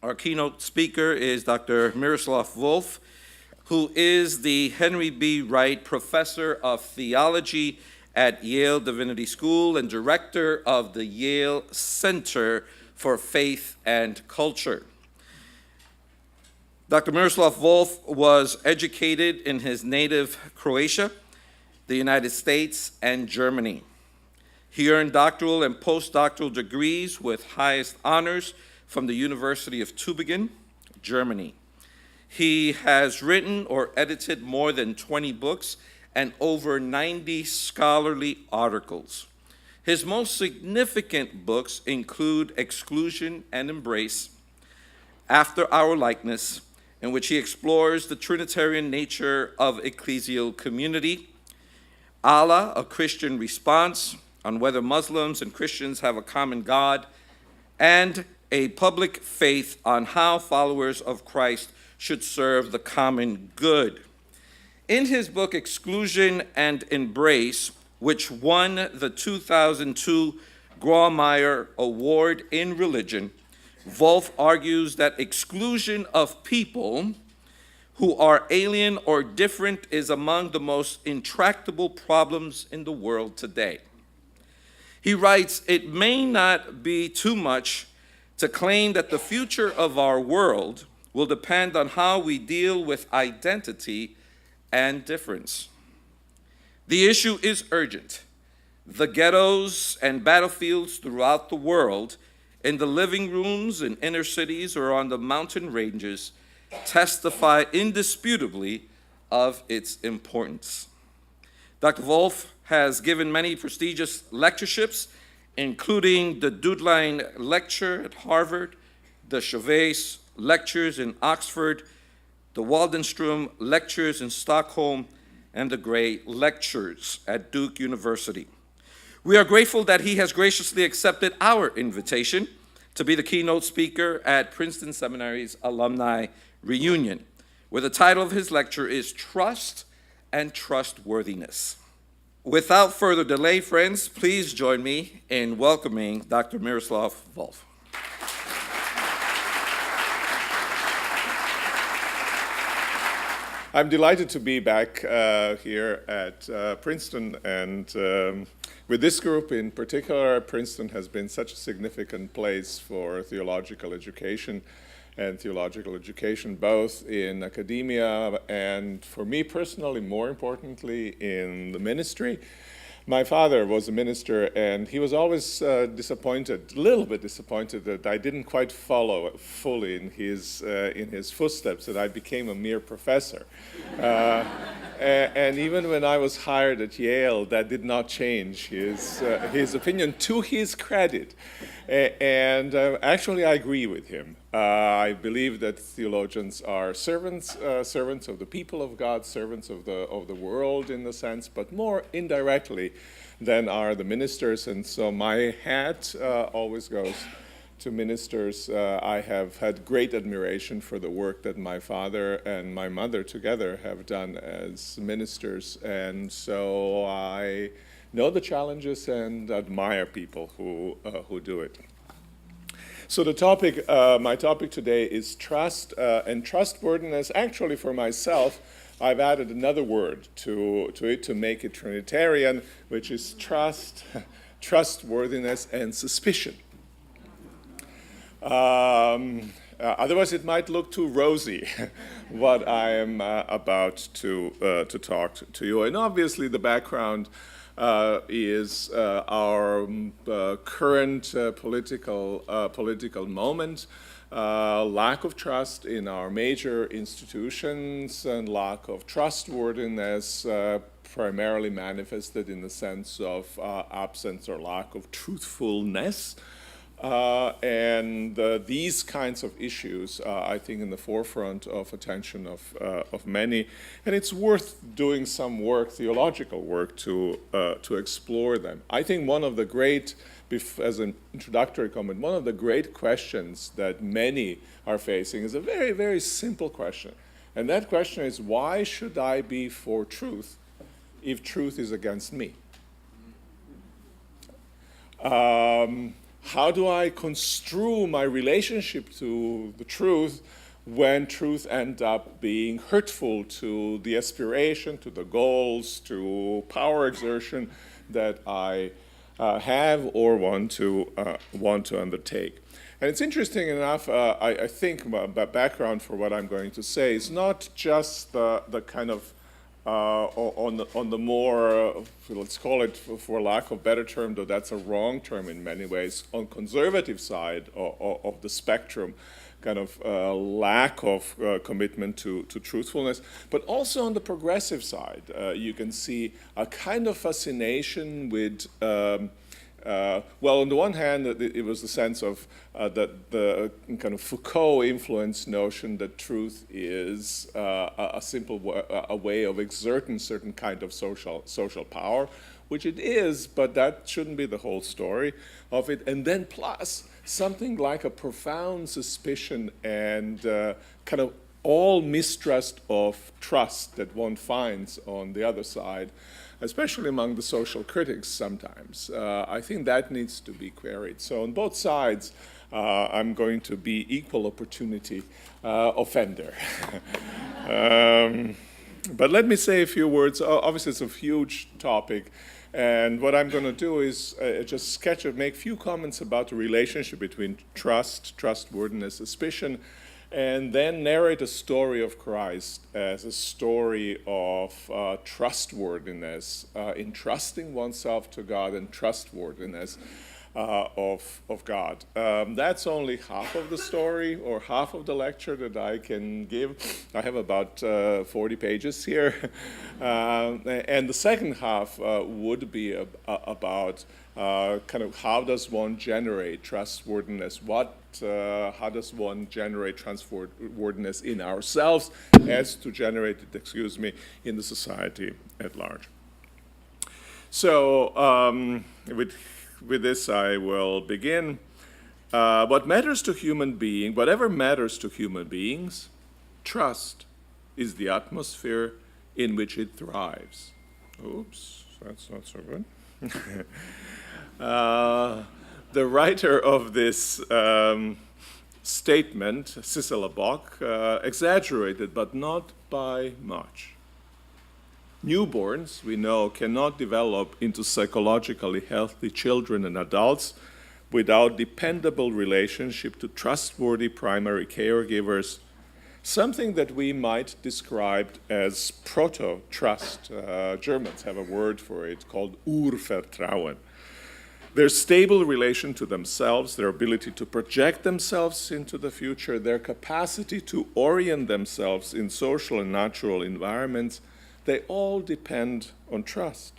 Our keynote speaker is Dr. Miroslav Volf, who is the Henry B. Wright Professor of Theology at Yale Divinity School and Director of the Yale Center for Faith and Culture. Dr. Miroslav Volf was educated in his native Croatia, the United States, and Germany. He earned doctoral and postdoctoral degrees with highest honors from the University of Tübingen, Germany. He has written or edited more than 20 books and over 90 scholarly articles. His most significant books include Exclusion and Embrace, After Our Likeness, in which he explores the Trinitarian nature of ecclesial community, Allah, a Christian Response, on whether Muslims and Christians have a common God, and A Public Faith on how followers of Christ should serve the common good. In his book, Exclusion and Embrace, which won the 2002 Grawemeyer Award in Religion, Volf argues that exclusion of people who are alien or different is among the most intractable problems in the world today. He writes, "It may not be too much to claim that the future of our world will depend on how we deal with identity and difference. The issue is urgent. The ghettos and battlefields throughout the world, in the living rooms in inner cities or on the mountain ranges, testify indisputably of its importance." Dr. Volf has given many prestigious lectureships, including the Dudline Lecture at Harvard, the Chavez Lectures in Oxford, the Waldenstrom Lectures in Stockholm, and the Gray Lectures at Duke University. We are grateful that he has graciously accepted our invitation to be the keynote speaker at Princeton Seminary's alumni reunion, where the title of his lecture is Trust and Trustworthiness. Without further delay, friends, please join me in welcoming Dr. Miroslav Volf. I'm delighted to be back here at Princeton, and with this group in particular. Princeton has been such a significant place for theological education both in academia and, for me personally, more importantly, in the ministry. My father was a minister, and he was always a little bit disappointed that I didn't quite follow fully in his footsteps, that I became a mere professor. And even when I was hired at Yale, that did not change his opinion, to his credit. And actually, I agree with him. I believe that theologians are servants of the people of God, servants of the world in a sense, but more indirectly than are the ministers. And so my hat always goes to ministers. I have had great admiration for the work that my father and my mother together have done as ministers. And so I know the challenges and admire people who do it. So my topic today is trust and trustworthiness. Actually, for myself, I've added another word to it to make it Trinitarian, which is trust, trustworthiness, and suspicion. Otherwise, it might look too rosy, what I am about to talk to you. And obviously, the background is our current political moment, lack of trust in our major institutions, and lack of trustworthiness primarily manifested in the sense of absence or lack of truthfulness. And these kinds of issues, I think, in the forefront of attention of many, and it's worth doing some work, theological work, to explore them. I think one of the great, as an introductory comment, one of the great questions that many are facing is a very, very simple question, and that question is, why should I be for truth if truth is against me? how do I construe my relationship to the truth when truth ends up being hurtful to the aspiration, to the goals, to power exertion that I have or want to undertake. And it's interesting enough, I think my background for what I'm going to say is not just the kind of on the more, let's call it, for lack of a better term, though that's a wrong term in many ways, on conservative side of the spectrum, kind of lack of commitment to truthfulness, but also on the progressive side, you can see a kind of fascination with well, on the one hand, it was the sense of the kind of Foucault-influenced notion that truth is a simple a way of exerting certain kind of social power, which it is, but that shouldn't be the whole story of it. And then plus something like a profound suspicion and kind of all mistrust of trust that one finds on the other side, especially among the social critics sometimes. I think that needs to be queried. So on both sides, I'm going to be equal opportunity offender. But let me say a few words. Obviously, it's a huge topic. And what I'm going to do is just make a few comments about the relationship between trust, trustworthiness, suspicion, and then narrate a story of Christ as a story of trustworthiness, entrusting oneself to God, and trustworthiness of God. That's only half of the story or half of the lecture that I can give. I have about 40 pages here. And the second half would be about kind of how does one generate trustworthiness? How does one generate trustworthiness in ourselves as to generate it, in the society at large? So with this I will begin. Whatever matters to human beings, trust is the atmosphere in which it thrives. Oops, that's not so good. The writer of this statement, Cicely Bock, exaggerated, but not by much. Newborns, we know, cannot develop into psychologically healthy children and adults without dependable relationship to trustworthy primary caregivers, something that we might describe as proto-trust. Germans have a word for it called Urvertrauen. Their stable relation to themselves, their ability to project themselves into the future, their capacity to orient themselves in social and natural environments, they all depend on trust.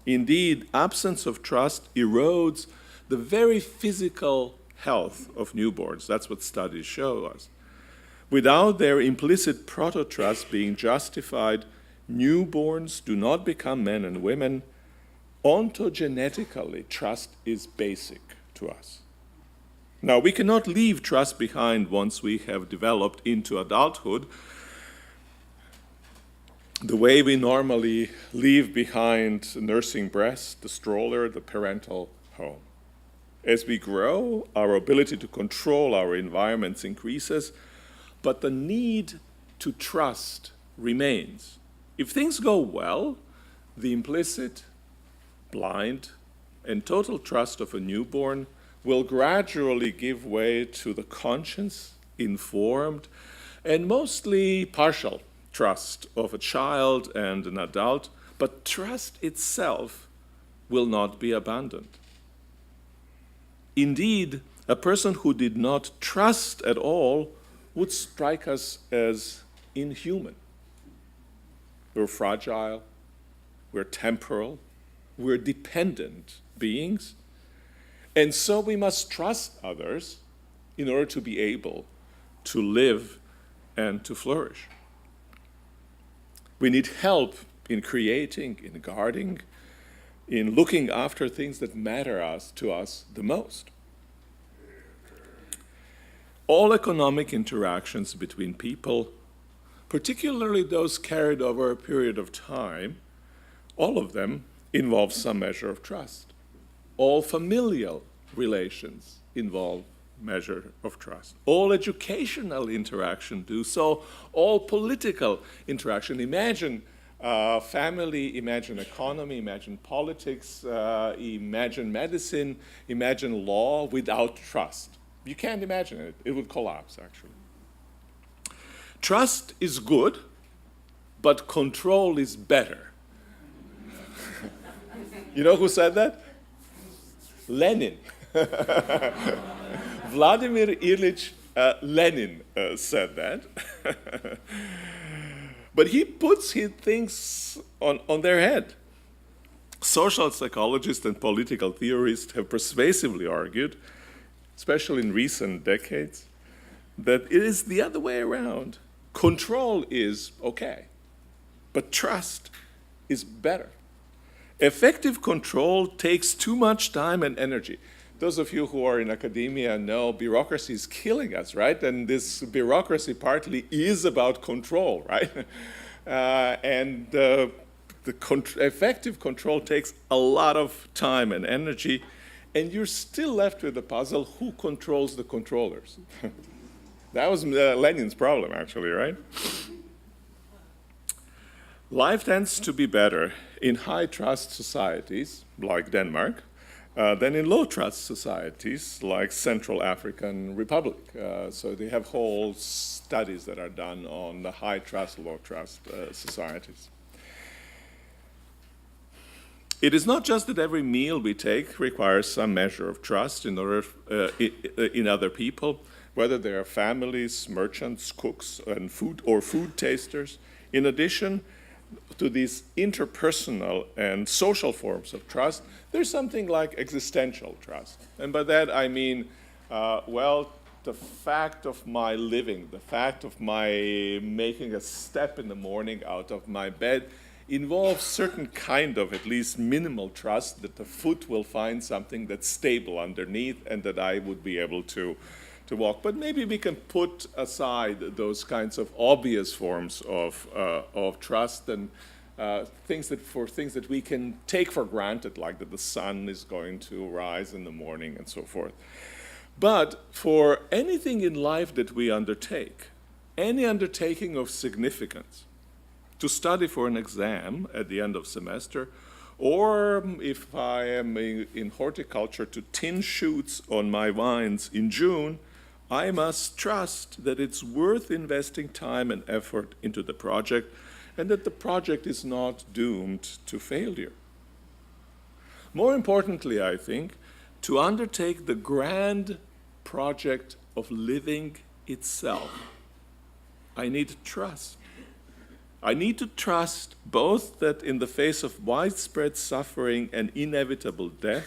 Indeed, absence of trust erodes the very physical health of newborns. That's what studies show us. Without their implicit proto-trust being justified, newborns do not become men and women. Ontogenetically, trust is basic to us. Now, we cannot leave trust behind once we have developed into adulthood the way we normally leave behind nursing breast, the stroller, the parental home. As we grow, our ability to control our environments increases, but the need to trust remains. If things go well, the implicit, blind, and total trust of a newborn will gradually give way to the conscious, informed, and mostly partial trust of a child and an adult, but trust itself will not be abandoned. Indeed, a person who did not trust at all would strike us as inhuman. We're fragile, we're temporal, we're dependent beings, and so we must trust others in order to be able to live and to flourish. We need help in creating, in guarding, in looking after things that matter to us the most. All economic interactions between people, particularly those carried over a period of time, all of them involve some measure of trust. All familial relations involve measure of trust. All educational interaction do so. All political interaction. Imagine family, imagine economy, imagine politics, imagine medicine, imagine law without trust. You can't imagine it. It would collapse, actually. Trust is good, but control is better. You know who said that? Lenin. Vladimir Ilyich Lenin said that. But he puts his things on their head. Social psychologists and political theorists have persuasively argued, especially in recent decades, that it is the other way around. Control is okay, but trust is better. Effective control takes too much time and energy. Those of you who are in academia know bureaucracy is killing us, right? And this bureaucracy partly is about control, right? Effective control takes a lot of time and energy, and you're still left with the puzzle, who controls the controllers? That was Lenin's problem, actually, right? Life tends to be better in high-trust societies, like Denmark, than in low-trust societies, like Central African Republic. So they have whole studies that are done on the high-trust, low-trust societies. It is not just that every meal we take requires some measure of trust in other people, whether they are families, merchants, cooks, and food tasters. In addition to these interpersonal and social forms of trust, there's something like existential trust. And by that I mean, the fact of my living, the fact of my making a step in the morning out of my bed involves certain kind of at least minimal trust that the foot will find something that's stable underneath and that I would be able to walk. But maybe we can put aside those kinds of obvious forms of trust and things that we can take for granted, like that the sun is going to rise in the morning and so forth. But for anything in life that we undertake, any undertaking of significance, to study for an exam at the end of semester, or if I am in horticulture, to tin shoots on my vines in June, I must trust that it's worth investing time and effort into the project and that the project is not doomed to failure. More importantly, I think, to undertake the grand project of living itself, I need trust. I need to trust both that in the face of widespread suffering and inevitable death,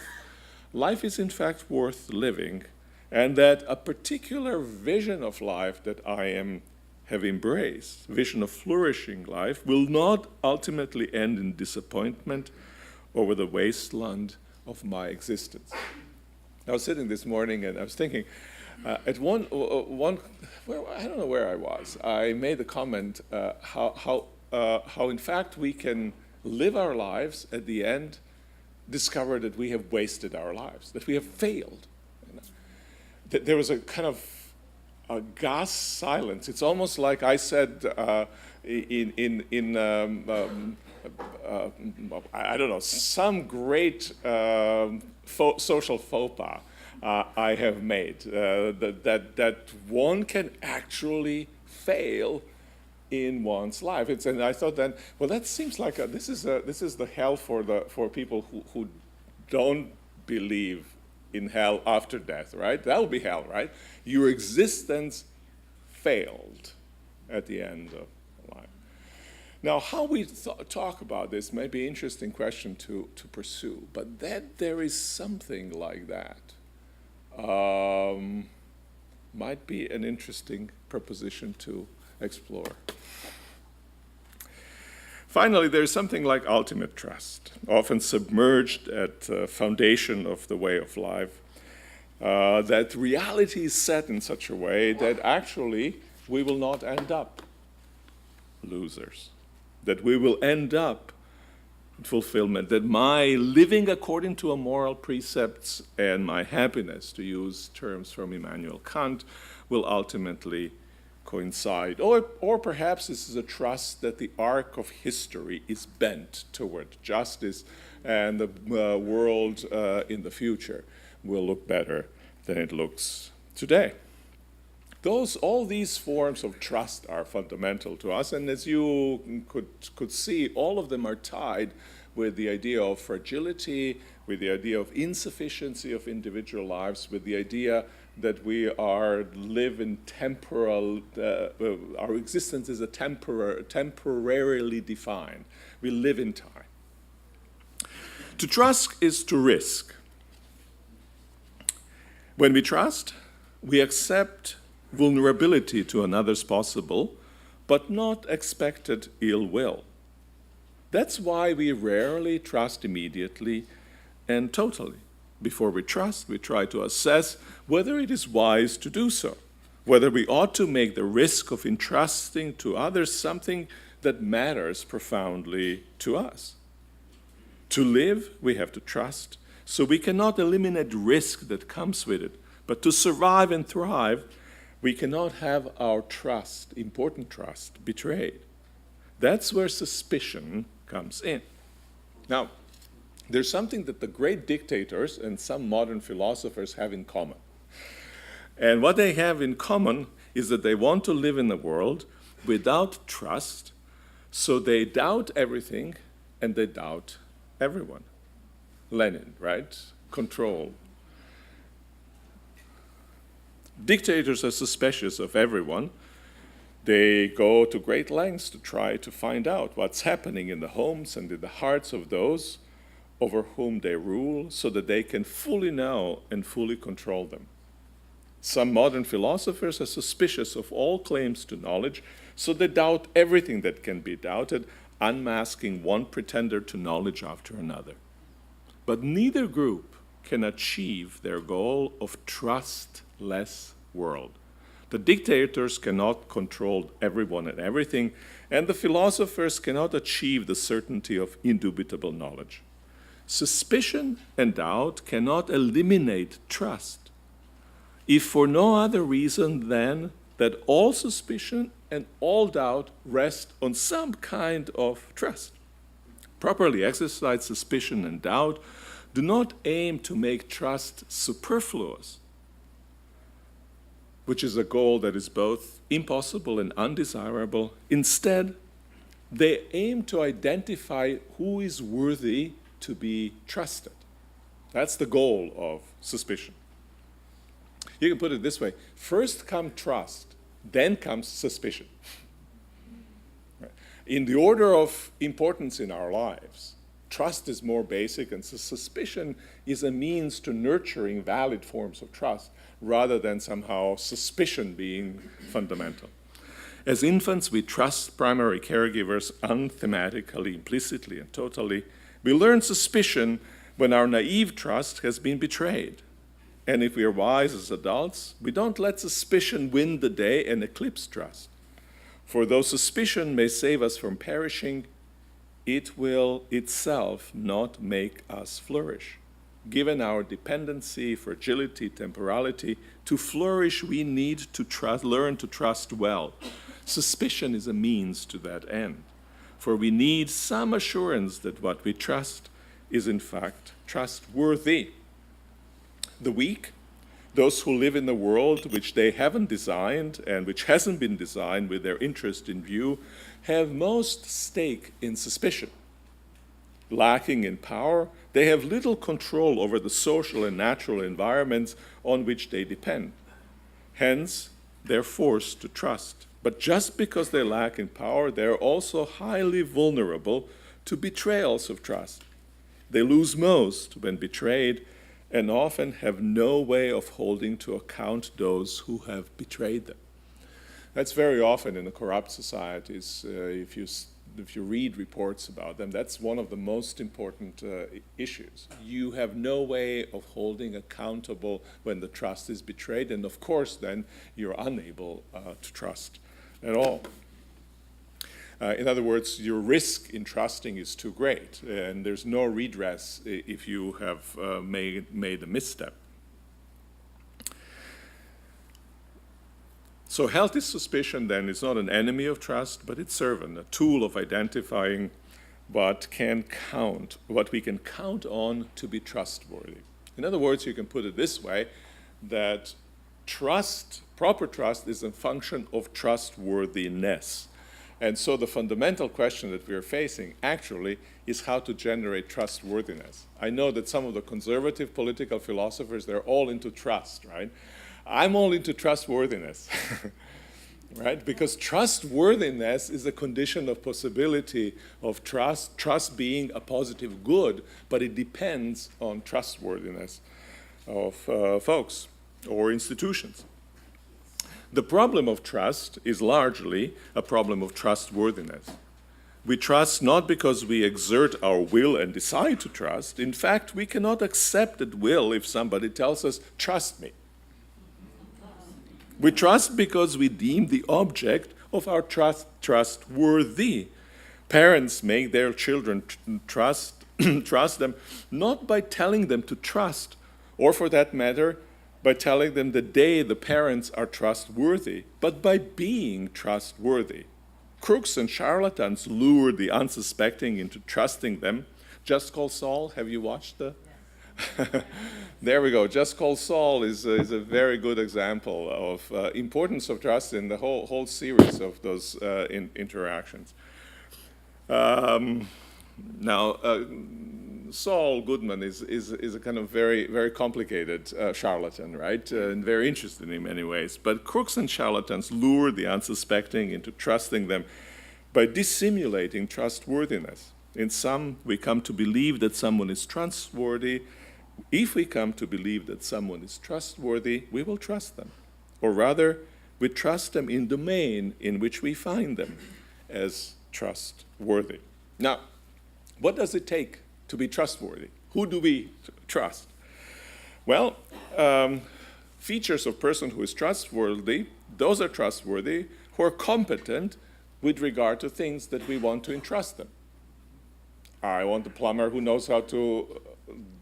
life is in fact worth living, and that a particular vision of life that I have embraced, vision of flourishing life, will not ultimately end in disappointment over the wasteland of my existence. I was sitting this morning and I was thinking, at one I don't know where I was. I made the comment how in fact we can live our lives at the end, discover that we have wasted our lives, that we have failed. There was a kind of a gas silence. It's almost like I said I don't know, some great social faux pas I have made, that one can actually fail in one's life. And I thought then, well, that seems like this is the hell for people who don't believe in hell after death, right? That would be hell, right? Your existence failed at the end of life. Now, how we talk about this may be an interesting question to pursue, but that there is something like that might be an interesting proposition to explore. Finally, there's something like ultimate trust, often submerged at the foundation of the way of life, that reality is set in such a way that actually we will not end up losers, that we will end up fulfillment, that my living according to a moral precepts and my happiness, to use terms from Immanuel Kant, will ultimately coincide. Or perhaps this is a trust that the arc of history is bent toward justice and the world in the future will look better than it looks today. All these forms of trust are fundamental to us, and as you could see, all of them are tied with the idea of fragility, with the idea of insufficiency of individual lives, with the idea that we live in temporal, our existence is temporarily defined. We live in time. To trust is to risk. When we trust, we accept vulnerability to another's possible, but not expected ill will. That's why we rarely trust immediately and totally. Before we trust, we try to assess whether it is wise to do so, whether we ought to make the risk of entrusting to others something that matters profoundly to us. To live, we have to trust, so we cannot eliminate risk that comes with it. But to survive and thrive, we cannot have our trust, important trust, betrayed. That's where suspicion comes in. Now, there's something that the great dictators and some modern philosophers have in common. And what they have in common is that they want to live in a world without trust, so they doubt everything and they doubt everyone. Lenin, right? Control. Dictators are suspicious of everyone. They go to great lengths to try to find out what's happening in the homes and in the hearts of those over whom they rule, so that they can fully know and fully control them. Some modern philosophers are suspicious of all claims to knowledge, so they doubt everything that can be doubted, unmasking one pretender to knowledge after another. But neither group can achieve their goal of trustless world. The dictators cannot control everyone and everything, and the philosophers cannot achieve the certainty of indubitable knowledge. Suspicion and doubt cannot eliminate trust, if for no other reason than that all suspicion and all doubt rest on some kind of trust. Properly exercised suspicion and doubt do not aim to make trust superfluous, which is a goal that is both impossible and undesirable. Instead, they aim to identify who is worthy to be trusted. That's the goal of suspicion. You can put it this way: first comes trust, then comes suspicion. Right? In the order of importance in our lives, trust is more basic, and suspicion is a means to nurturing valid forms of trust, rather than somehow suspicion being fundamental. As infants, we trust primary caregivers unthematically, implicitly, and totally. We learn suspicion when our naive trust has been betrayed. And if we are wise as adults, we don't let suspicion win the day and eclipse trust. For though suspicion may save us from perishing, it will itself not make us flourish. Given our dependency, fragility, temporality, to flourish we need to learn to trust well. Suspicion is a means to that end. For we need some assurance that what we trust is in fact trustworthy. The weak, those who live in the world which they haven't designed and which hasn't been designed with their interest in view, have most stake in suspicion. Lacking in power, they have little control over the social and natural environments on which they depend. Hence, they're forced to trust. But just because they lack in power, they're also highly vulnerable to betrayals of trust. They lose most when betrayed, and often have no way of holding to account those who have betrayed them. That's very often in the corrupt societies. If you read reports about them, that's one of the most important issues. You have no way of holding accountable when the trust is betrayed, and of course then you're unable to trust at all. In other words, your risk in trusting is too great, and there's no redress if you have made a misstep. So healthy suspicion then is not an enemy of trust, but its servant, a tool of identifying what we can count on to be trustworthy. In other words, you can put it this way, that trust, proper trust, is a function of trustworthiness. And so the fundamental question that we are facing actually is how to generate trustworthiness. I know that some of the conservative political philosophers, they're all into trust, right? I'm all into trustworthiness, right? Because trustworthiness is a condition of possibility of trust being a positive good, but it depends on trustworthiness of folks or institutions. The problem of trust is largely a problem of trustworthiness. We trust not because we exert our will and decide to trust. In fact, we cannot accept at will if somebody tells us, trust me. We trust because we deem the object of our trust trustworthy. Parents make their children trust them not by telling them to trust, or for that matter, by telling them the day the parents are trustworthy, but by being trustworthy. Crooks and charlatans lure the unsuspecting into trusting them. Just Call Saul, have you watched the? There we go. Just Call Saul is a very good example of importance of trust in the whole series of those interactions. Now, Saul Goodman is a kind of very complicated charlatan, right? And very interesting in many ways. But crooks and charlatans lure the unsuspecting into trusting them by dissimulating trustworthiness. In some, we come to believe that someone is trustworthy. If we come to believe that someone is trustworthy, we will trust them. Or rather, we trust them in the domain in which we find them as trustworthy. Now, what does it take to be trustworthy? Who do we trust? Well, features of person who is trustworthy, those are trustworthy who are competent with regard to things that we want to entrust them. I want a plumber who knows how to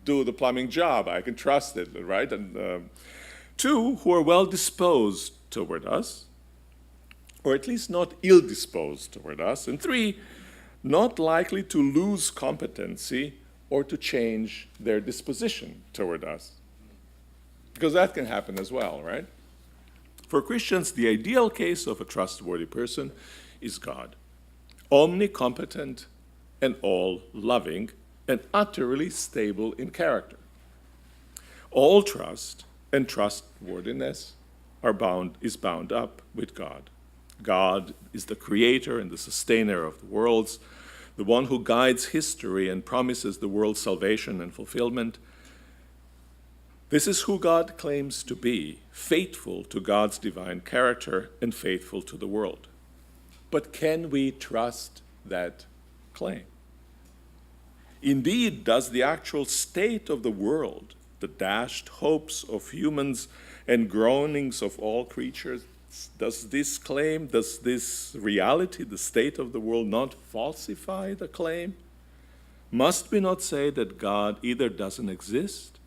do the plumbing job. I can trust it, right? And two, who are well disposed toward us, or at least not ill disposed toward us. And three, not likely to lose competency or to change their disposition toward us. Because that can happen as well, right? For Christians, the ideal case of a trustworthy person is God, omnicompetent and all-loving and utterly stable in character. All trust and trustworthiness is bound up with God. God is the creator and the sustainer of the worlds, the one who guides history and promises the world's salvation and fulfillment. This is who God claims to be, faithful to God's divine character and faithful to the world. But can we trust that claim? Indeed, does the actual state of the world, the dashed hopes of humans and groanings of all creatures, does this claim, does this reality, the state of the world, not falsify the claim? Must we not say that God either doesn't exist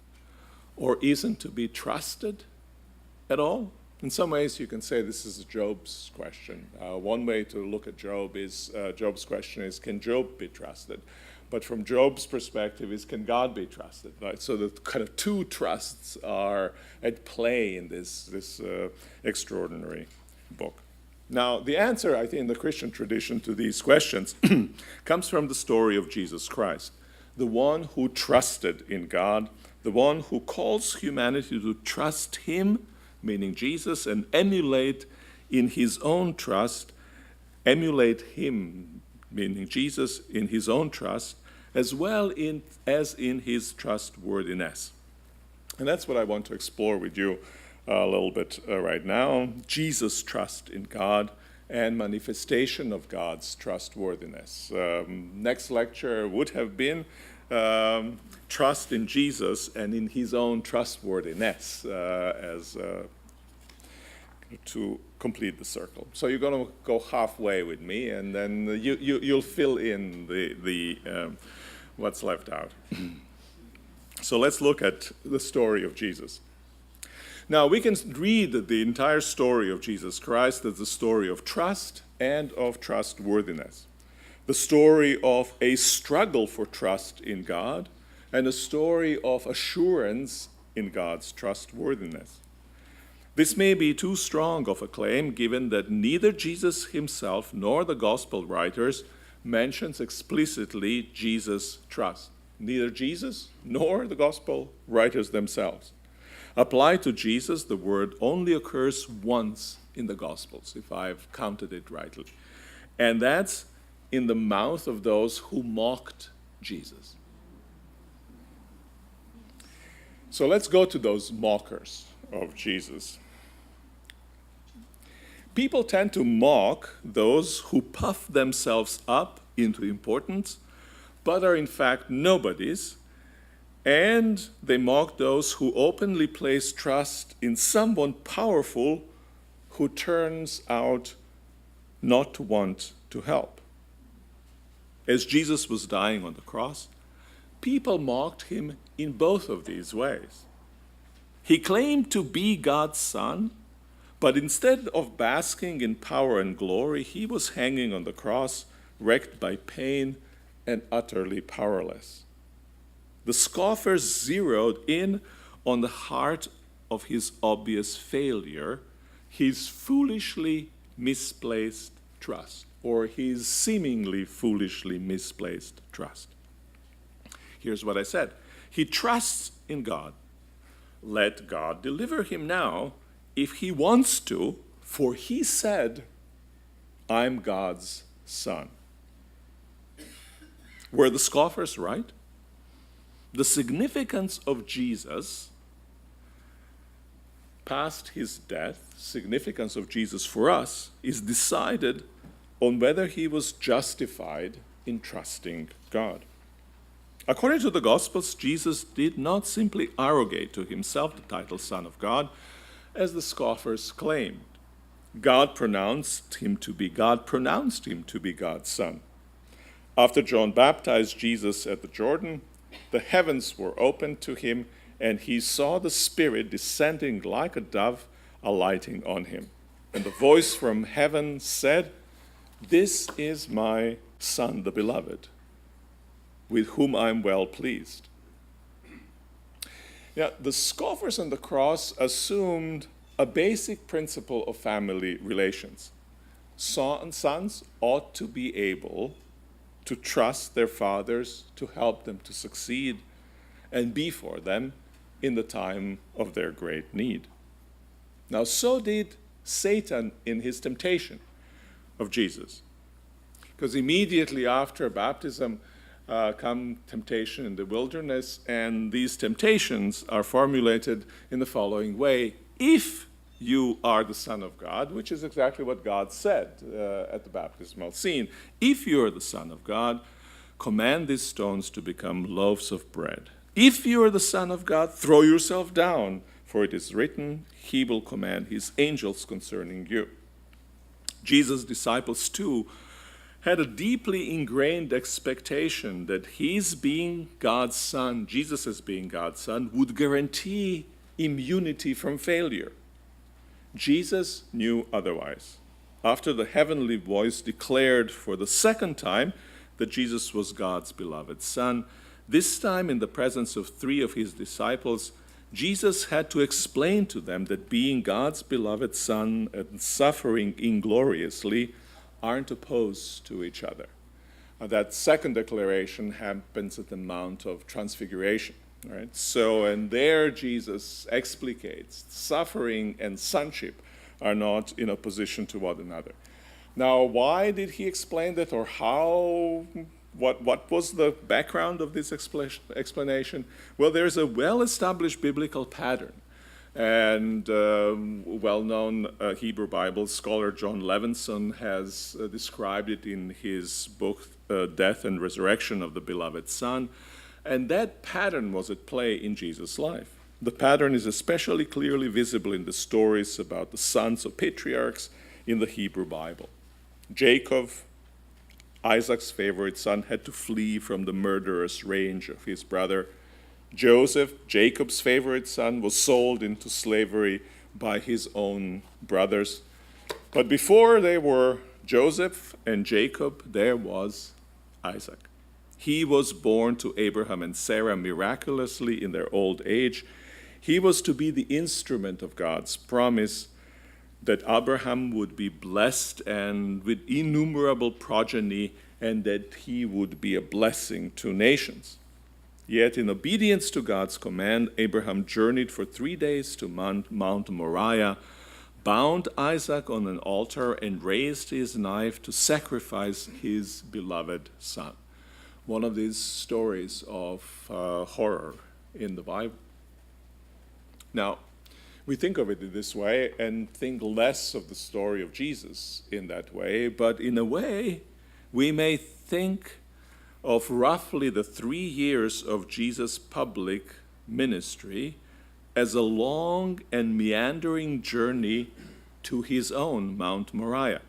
or isn't to be trusted at all? In some ways, you can say this is Job's question. One way to look at Job's question is, can Job be trusted? But from Job's perspective is, can God be trusted? Right? So the kind of two trusts are at play in this extraordinary book. Now, the answer, I think, in the Christian tradition to these questions comes from the story of Jesus Christ, the one who trusted in God, the one who calls humanity to trust him, meaning Jesus, and emulate in his own trust, emulate him, meaning Jesus, in his own trust, as well as in his trustworthiness. And that's what I want to explore with you a little bit right now. Jesus' trust in God and manifestation of God's trustworthiness. Next lecture would have been trust in Jesus and in his own trustworthiness as two complete the circle. So you're going to go halfway with me, and then you'll fill in the what's left out. So let's look at the story of Jesus. Now, we can read the entire story of Jesus Christ as the story of trust and of trustworthiness, the story of a struggle for trust in God, and a story of assurance in God's trustworthiness. This may be too strong of a claim, given that neither Jesus himself nor the gospel writers mentions explicitly Jesus' trust. Neither Jesus nor the gospel writers themselves. Applied to Jesus, the word only occurs once in the Gospels, if I've counted it rightly. And that's in the mouth of those who mocked Jesus. So let's go to those mockers of Jesus. People tend to mock those who puff themselves up into importance, but are in fact nobodies, and they mock those who openly place trust in someone powerful who turns out not to want to help. As Jesus was dying on the cross, people mocked him in both of these ways. He claimed to be God's Son, but instead of basking in power and glory, he was hanging on the cross, wrecked by pain and utterly powerless. The scoffers zeroed in on the heart of his obvious failure, his foolishly misplaced trust, or his seemingly foolishly misplaced trust. Here's what I said. He trusts in God. Let God deliver him now if he wants to, for he said, I'm God's son. Were the scoffers right? The significance of Jesus past his death, significance of Jesus for us, is decided on whether he was justified in trusting God. According to the Gospels, Jesus did not simply arrogate to himself the title Son of God, as the scoffers claimed. God pronounced him to be God's Son. After John baptized Jesus at the Jordan, the heavens were opened to him, and he saw the Spirit descending like a dove, alighting on him. And the voice from heaven said, "This is my Son, the beloved, with whom I am well pleased." Now, the scoffers on the cross assumed a basic principle of family relations. Sons ought to be able to trust their fathers to help them to succeed and be for them in the time of their great need. Now, so did Satan in his temptation of Jesus. Because immediately after baptism come temptation in the wilderness, and these temptations are formulated in the following way: if you are the Son of God, which is exactly what God said at the baptismal scene. If you are the Son of God, command these stones to become loaves of bread. If you are the Son of God, throw yourself down, for it is written, he will command his angels concerning you. Jesus' disciples, too, had a deeply ingrained expectation that his being God's Son, Jesus as being God's Son, would guarantee immunity from failure. Jesus knew otherwise. After the heavenly voice declared for the second time that Jesus was God's beloved Son, this time in the presence of 3 of his disciples, Jesus had to explain to them that being God's beloved Son and suffering ingloriously aren't opposed to each other. That second declaration happens at the Mount of Transfiguration. Right? So, and there Jesus explicates suffering and sonship are not in opposition to one another. Now, why did he explain that, or how? What was the background of this explanation? Well, there's a well-established biblical pattern, and well-known Hebrew Bible scholar John Levinson has described it in his book, Death and Resurrection of the Beloved Son. And that pattern was at play in Jesus' life. The pattern is especially clearly visible in the stories about the sons of patriarchs in the Hebrew Bible. Jacob, Isaac's favorite son, had to flee from the murderous rage of his brother. Joseph, Jacob's favorite son, was sold into slavery by his own brothers. But before they were Joseph and Jacob, there was Isaac. He was born to Abraham and Sarah miraculously in their old age. He was to be the instrument of God's promise that Abraham would be blessed and with innumerable progeny, and that he would be a blessing to nations. Yet in obedience to God's command, Abraham journeyed for 3 days to Mount Moriah, bound Isaac on an altar, and raised his knife to sacrifice his beloved son. One of these stories of horror in the Bible. Now, we think of it in this way and think less of the story of Jesus in that way, but in a way, we may think of roughly the 3 years of Jesus' public ministry as a long and meandering journey to his own Mount Moriah.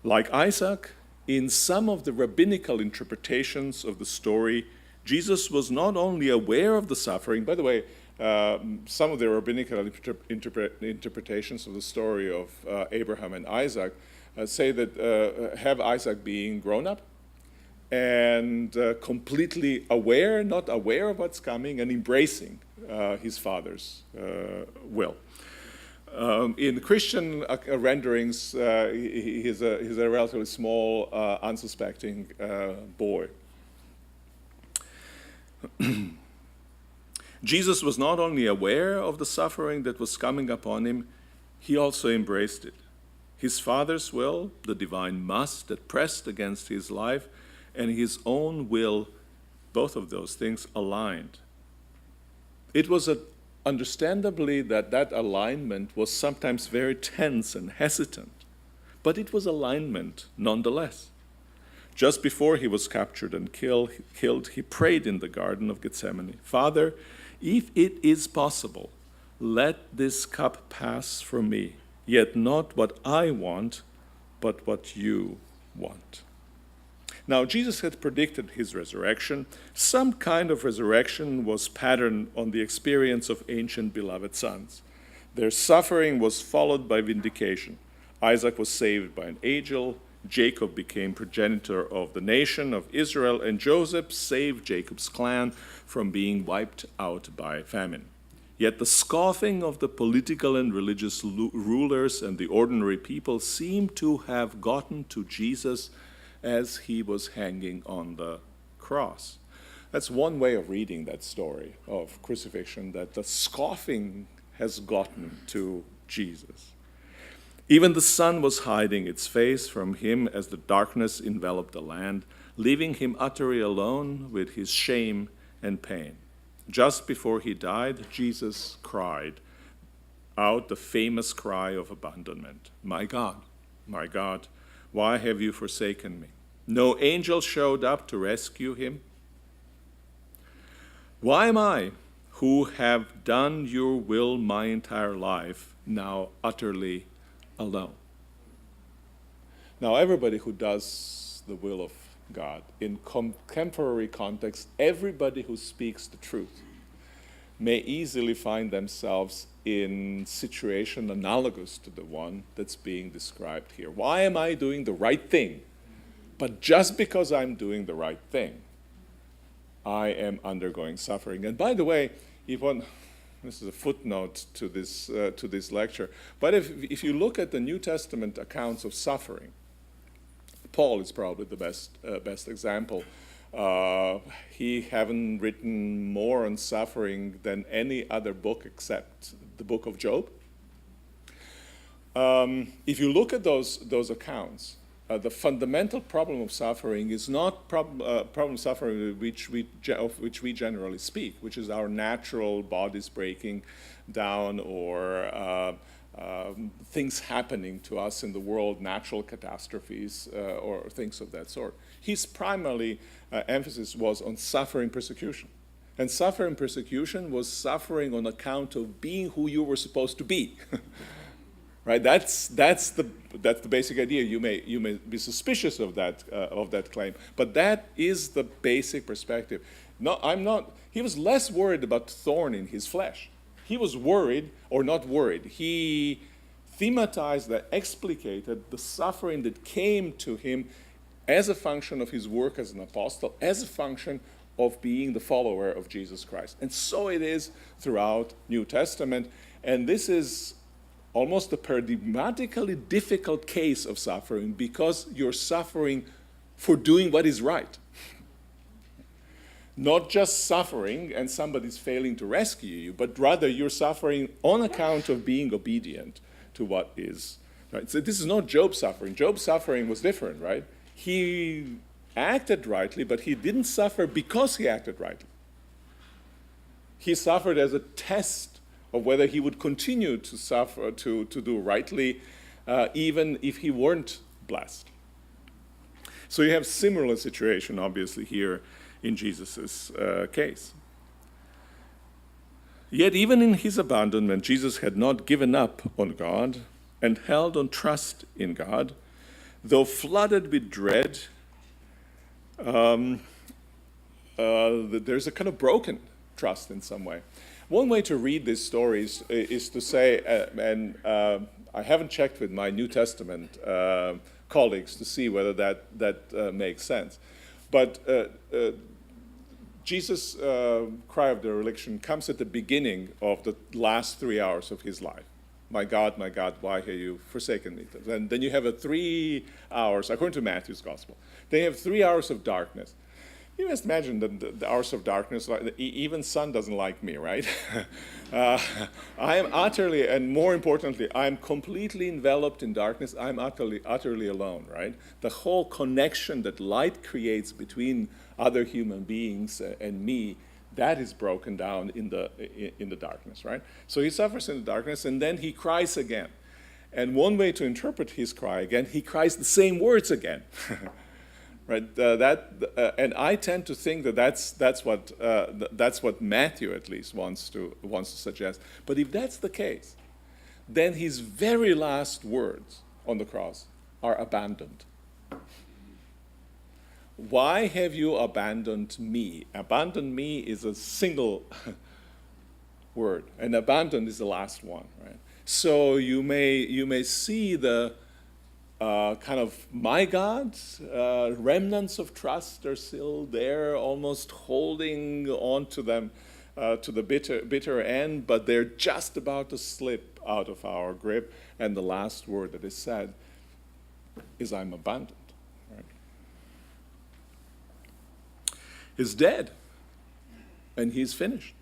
Like Isaac, in some of the rabbinical interpretations of the story, Jesus was not only aware of the suffering. By the way, some of the rabbinical interpretations of the story of Abraham and Isaac say that have Isaac being grown up and completely aware, not aware of what's coming, and embracing his father's will. In Christian renderings, he's a relatively small, unsuspecting boy. Jesus was not only aware of the suffering that was coming upon him, he also embraced it. His Father's will, the divine must that pressed against his life, and his own will, both of those things aligned. It was understandably that alignment was sometimes very tense and hesitant, but it was alignment nonetheless. Just before he was captured and killed, he prayed in the Garden of Gethsemane, "Father, if it is possible, let this cup pass from me, yet not what I want, but what you want." Now, Jesus had predicted his resurrection. Some kind of resurrection was patterned on the experience of ancient beloved sons. Their suffering was followed by vindication. Isaac was saved by an angel. Jacob became progenitor of the nation of Israel, and Joseph saved Jacob's clan from being wiped out by famine. Yet the scoffing of the political and religious rulers and the ordinary people seemed to have gotten to Jesus as he was hanging on the cross. That's one way of reading that story of crucifixion, that the scoffing has gotten to Jesus. Even the sun was hiding its face from him as the darkness enveloped the land, leaving him utterly alone with his shame and pain. Just before he died, Jesus cried out the famous cry of abandonment, my God, why have you forsaken me?" No angel showed up to rescue him. "Why am I, who have done your will my entire life, now utterly alone?" Now, everybody who does the will of God, in contemporary context, everybody who speaks the truth, may easily find themselves in situation analogous to the one that's being described here. Why am I doing the right thing? But just because I'm doing the right thing, I am undergoing suffering. And by the way, this is a footnote to this lecture, but if you look at the New Testament accounts of suffering, Paul is probably the best example. He haven't written more on suffering than any other book except the book of Job. If you look at those accounts, the fundamental problem of suffering is not problem suffering of which we generally speak, which is our natural bodies breaking down or things happening to us in the world, natural catastrophes or things of that sort. His primary emphasis was on suffering persecution. And suffering persecution was suffering on account of being who you were supposed to be. Right? That's the basic idea. You may be suspicious of that claim, but that is the basic perspective. No, I'm not. He was less worried about thorn in his flesh. He was worried, or not worried. He thematized, explicated the suffering that came to him as a function of his work as an apostle, as a function of being the follower of Jesus Christ. And so it is throughout New Testament. And this is almost a paradigmatically difficult case of suffering, because you're suffering for doing what is right. Not just suffering and somebody's failing to rescue you, but rather you're suffering on account of being obedient to what is right. So this is not Job's suffering. Job's suffering was different, right? He acted rightly, but he didn't suffer because he acted rightly. He suffered as a test of whether he would continue to suffer, to do rightly, even if he weren't blessed. So you have similar situation, obviously, here in Jesus' case. Yet even in his abandonment, Jesus had not given up on God and held on trust in God, though flooded with dread. There's a kind of broken trust in some way. One way to read these stories is to say, and I haven't checked with my New Testament colleagues to see whether that makes sense, but Jesus' cry of dereliction comes at the beginning of the last 3 hours of his life. My God, why have you forsaken me? And then you have 3 hours, according to Matthew's gospel, they have 3 hours of darkness. You must imagine the hours of darkness, like, even sun doesn't like me, right? I am utterly, and more importantly, I'm completely enveloped in darkness. I'm utterly alone, right? The whole connection that light creates between other human beings and me, that is broken down in the darkness, right? So he suffers in the darkness, and then he cries again. And one way to interpret his cry again, he cries the same words again. Right, and I tend to think that's what Matthew at least wants to suggest. But if that's the case, then his very last words on the cross are abandoned. Why have you abandoned me? Abandon me is a single word, and abandoned is the last one, right? So you may see the kind of, my God, remnants of trust are still there, almost holding on to them to the bitter end, but they're just about to slip out of our grip, and the last word that is said is, I'm abandoned. Right? He's dead, and he's finished.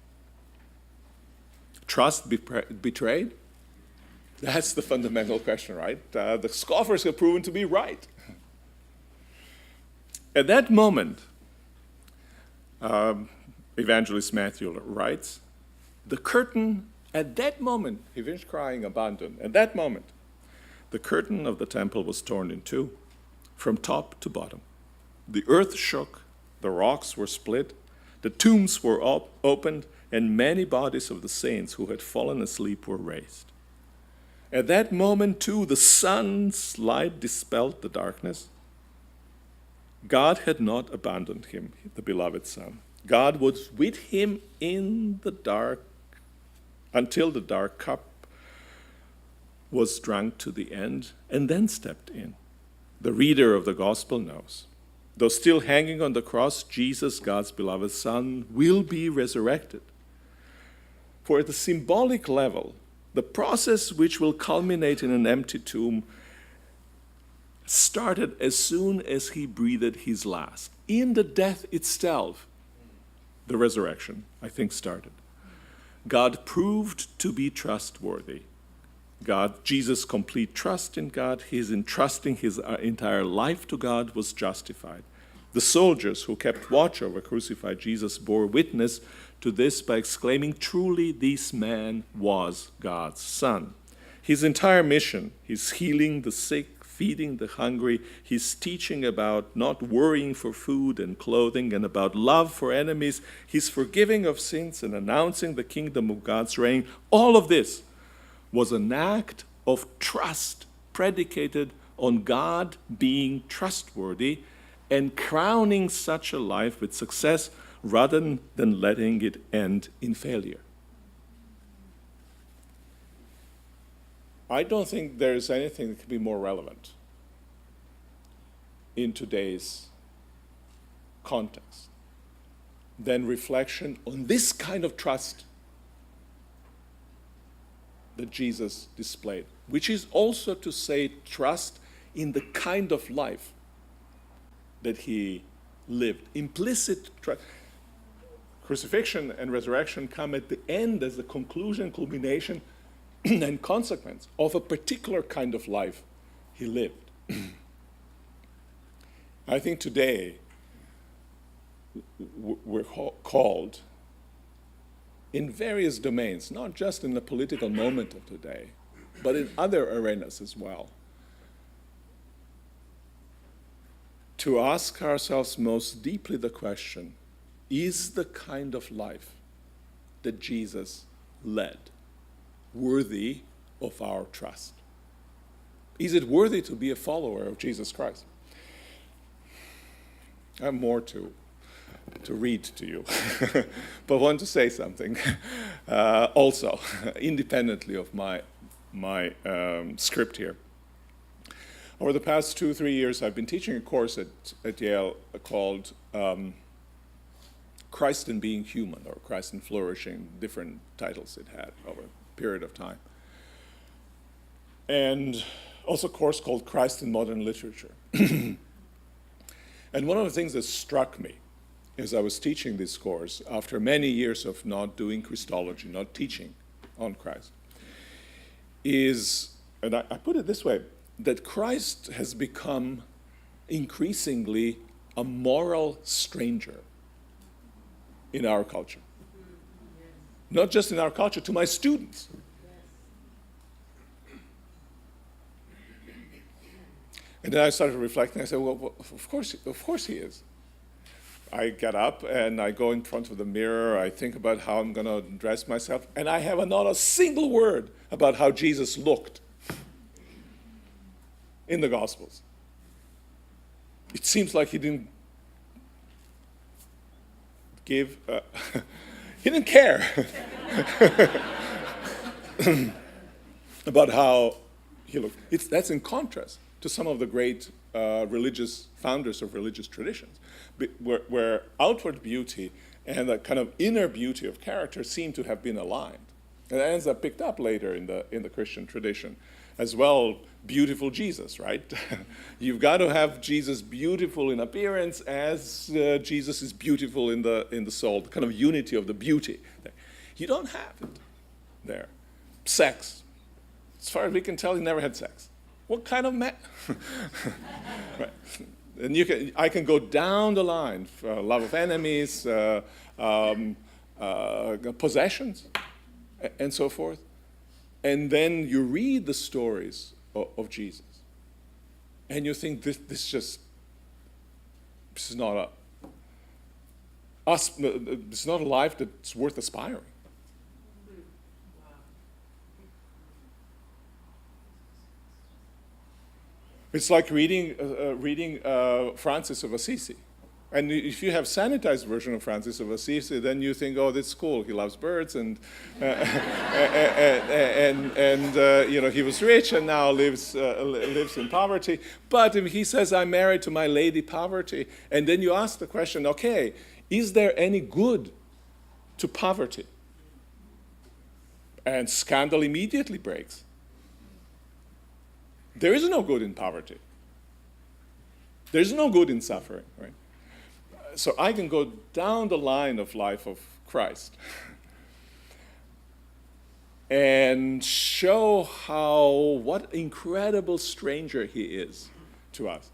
Trust betrayed? That's the fundamental question, right? The scoffers have proven to be right. At that moment, Evangelist Matthew writes, the curtain, at that moment, he finished crying, abandoned. At that moment, the curtain of the temple was torn in two, from top to bottom. The earth shook, the rocks were split, the tombs were opened, and many bodies of the saints who had fallen asleep were raised. At that moment, too, the sun's light dispelled the darkness. God had not abandoned him, the beloved Son. God was with him in the dark until the dark cup was drunk to the end, and then stepped in. The reader of the gospel knows. Though still hanging on the cross, Jesus, God's beloved Son, will be resurrected. For at the symbolic level, the process which will culminate in an empty tomb started as soon as he breathed his last. In the death itself, the resurrection, I think, started. God proved to be trustworthy. Jesus' complete trust in God, his entrusting his entire life to God, was justified. The soldiers who kept watch over crucified Jesus bore witness to this by exclaiming, truly this man was God's Son. His entire mission, his healing the sick, feeding the hungry. He's teaching about not worrying for food and clothing and about love for enemies. He's forgiving of sins and announcing the kingdom of God's reign. All of this was an act of trust predicated on God being trustworthy and crowning such a life with success rather than letting it end in failure. I don't think there's anything that could be more relevant in today's context than reflection on this kind of trust that Jesus displayed, which is also to say trust in the kind of life that he lived. Implicit trust. Crucifixion and resurrection come at the end as a conclusion, culmination, and consequence of a particular kind of life he lived. I think today we're called in various domains, not just in the political moment of today, but in other arenas as well, to ask ourselves most deeply the question, is the kind of life that Jesus led worthy of our trust? Is it worthy to be a follower of Jesus Christ? I have more to read to you, but want to say something also, independently of my script here. Over the past 2-3 years, I've been teaching a course at Yale called Christ in Being Human, or Christ in Flourishing, different titles it had over a period of time. And also a course called Christ in Modern Literature. And one of the things that struck me as I was teaching this course, after many years of not doing Christology, not teaching on Christ, is, and I put it this way, that Christ has become increasingly a moral stranger in our culture. Not just in our culture, to my students. And then I started reflecting. I said, well, of course he is. I get up and I go in front of the mirror. I think about how I'm going to dress myself. And I have not a single word about how Jesus looked in the Gospels. It seems like he didn't give, he didn't care about how he looked. That's in contrast to some of the great religious founders of religious traditions, where outward beauty and the kind of inner beauty of character seem to have been aligned. And that ends up picked up later in the Christian tradition as well. Beautiful Jesus, right? You've got to have Jesus beautiful in appearance as Jesus is beautiful in the soul, the kind of unity of the beauty. You don't have it there. Sex. As far as we can tell, he never had sex. What kind of man? Right. And I can go down the line, love of enemies, possessions, and so forth. And then you read the stories of Jesus, and you think this is not a life that's worth aspiring. It's like reading Francis of Assisi. And if you have sanitized version of Francis of Assisi, then you think, oh, that's cool. He loves birds, and he was rich and now lives in poverty. But he says, I'm married to my lady poverty. And then you ask the question, okay, is there any good to poverty? And scandal immediately breaks. There is no good in poverty. There's no good in suffering, right? So I can go down the line of life of Christ and show what incredible stranger he is to us.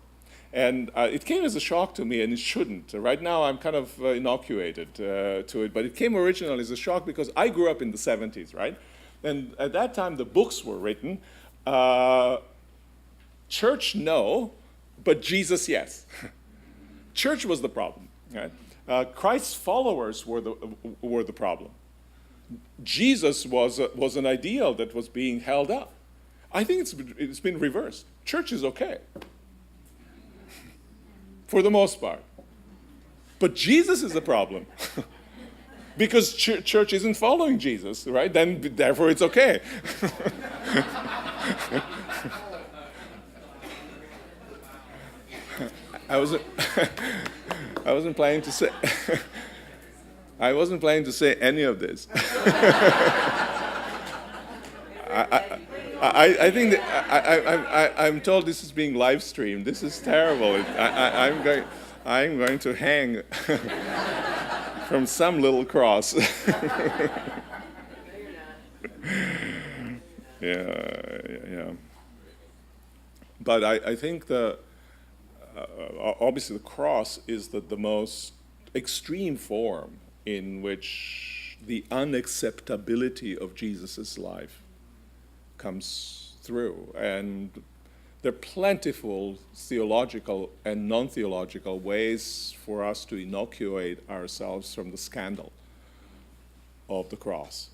And it came as a shock to me, and it shouldn't. Right now I'm kind of inoculated to it, but it came originally as a shock because I grew up in the 70s, right? And at that time the books were written. Church, no, but Jesus, yes. Church was the problem. Right? Christ's followers were the problem. Jesus was an ideal that was being held up. I think it's been reversed. Church is okay, for the most part. But Jesus is the problem. Because church isn't following Jesus, right? Therefore it's okay. I wasn't planning to say I wasn't planning to say any of this. I think that I'm told this is being live streamed. This is terrible. I'm going to hang from some little cross. Yeah. But I think obviously the cross is the most extreme form in which the unacceptability of Jesus' life comes through. And there are plentiful theological and non-theological ways for us to inoculate ourselves from the scandal of the cross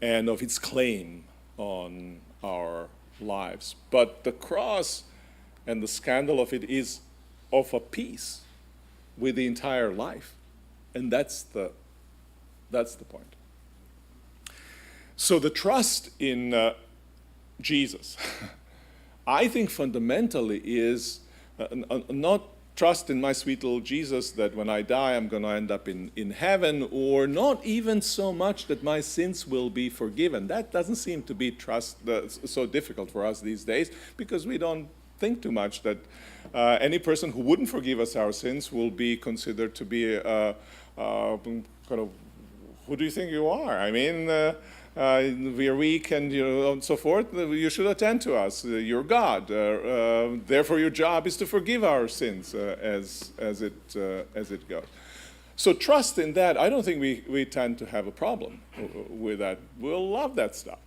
and of its claim on our lives. But the cross and the scandal of it is of a piece with the entire life. And that's the point. So the trust in Jesus, I think fundamentally is not trust in my sweet little Jesus that when I die I'm going to end up in heaven, or not even so much that my sins will be forgiven. That doesn't seem to be trust so difficult for us these days, because we don't think too much that any person who wouldn't forgive us our sins will be considered to be kind of, who do you think you are? I mean, we are weak and so forth. You should attend to us. You're God. Therefore, your job is to forgive our sins as it goes. So trust in that, I don't think we tend to have a problem with that. We'll love that stuff.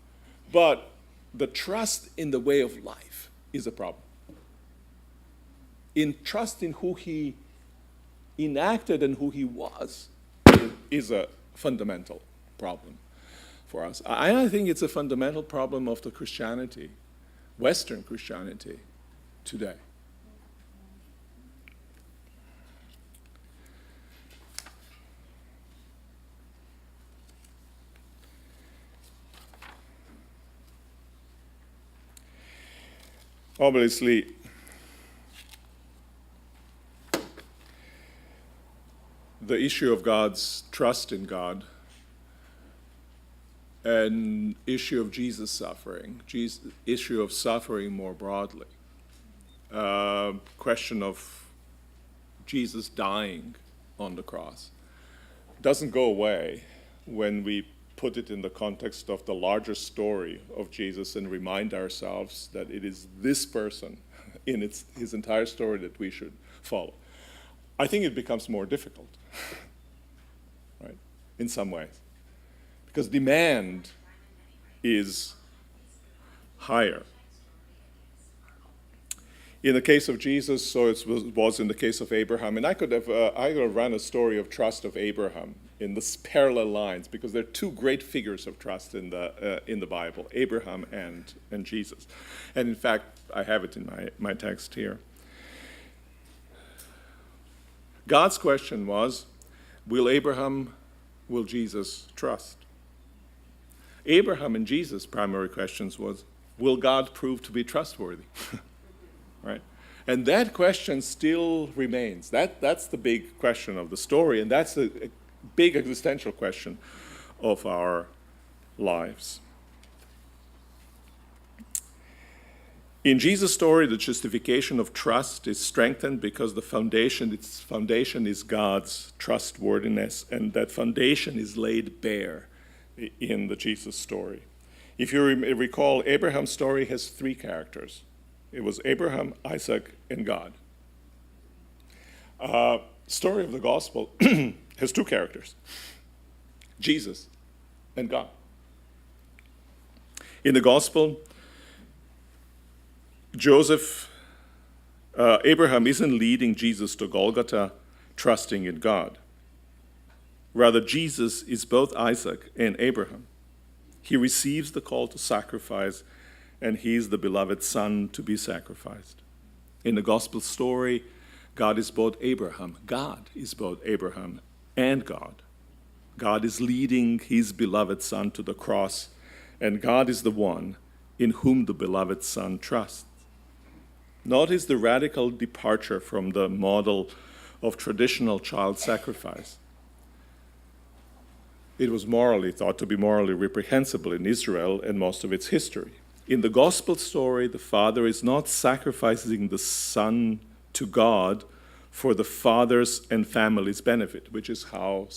But the trust in the way of life is a problem. In trust in who he enacted and who he was is a fundamental problem for us. I think it's a fundamental problem of the Christianity, Western Christianity, today. Obviously, the issue of God's trust in God, an issue of Jesus' suffering, issue of suffering more broadly, question of Jesus dying on the cross, doesn't go away when we put it in the context of the larger story of Jesus and remind ourselves that it is this person in his entire story that we should follow. I think it becomes more difficult, right, in some ways, because demand is higher. In the case of Jesus, so it was in the case of Abraham, and I could have run a story of trust of Abraham in the parallel lines, because there are two great figures of trust in the Bible, Abraham and Jesus. And in fact, I have it in my text here. God's question was, will Jesus trust? Abraham and Jesus' primary questions was, will God prove to be trustworthy? Right? And that question still remains. That's the big question of the story, and that's a big existential question of our lives. In Jesus' story, the justification of trust is strengthened because its foundation is God's trustworthiness, and that foundation is laid bare in the Jesus story. If you recall, Abraham's story has three characters. It was Abraham, Isaac, and God. Story of the gospel has two characters, Jesus and God. In the gospel, Joseph Abraham isn't leading Jesus to Golgotha, trusting in God. Rather, Jesus is both Isaac and Abraham. He receives the call to sacrifice, and he is the beloved son to be sacrificed. In the gospel story, God is both Abraham. God is both Abraham and God. God is leading his beloved son to the cross, and God is the one in whom the beloved son trusts. Notice the radical departure from the model of traditional child sacrifice. It was thought to be morally reprehensible in Israel and most of its history. In the gospel story, the father is not sacrificing the son to God for the father's and family's benefit, which is how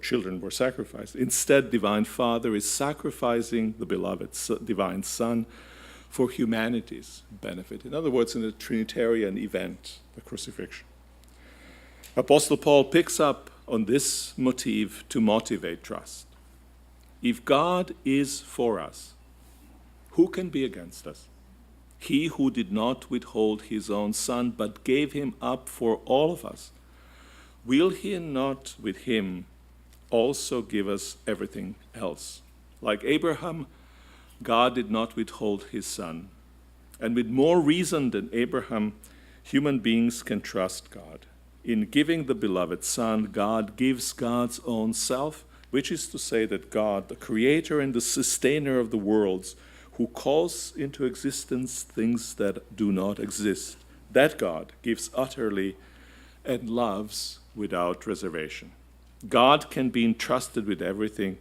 children were sacrificed. Instead, Divine Father is sacrificing the beloved Divine Son for humanity's benefit. In other words, in a Trinitarian event, the crucifixion. Apostle Paul picks up on this motif to motivate trust. If God is for us, who can be against us? He who did not withhold his own Son, but gave him up for all of us, will he not with him also give us everything else? Like Abraham, God did not withhold his Son. And with more reason than Abraham, human beings can trust God. In giving the beloved Son, God gives God's own self, which is to say that God, the creator and the sustainer of the worlds, who calls into existence things that do not exist, that God gives utterly and loves without reservation. God can be entrusted with everything,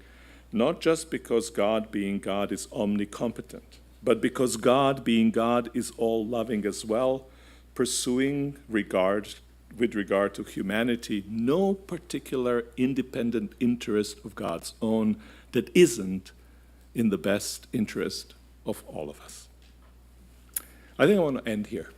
not just because God, being God, is omnicompetent, but because God, being God, is all-loving as well, pursuing with regard to humanity no particular independent interest of God's own that isn't in the best interest of all of us. I think I want to end here.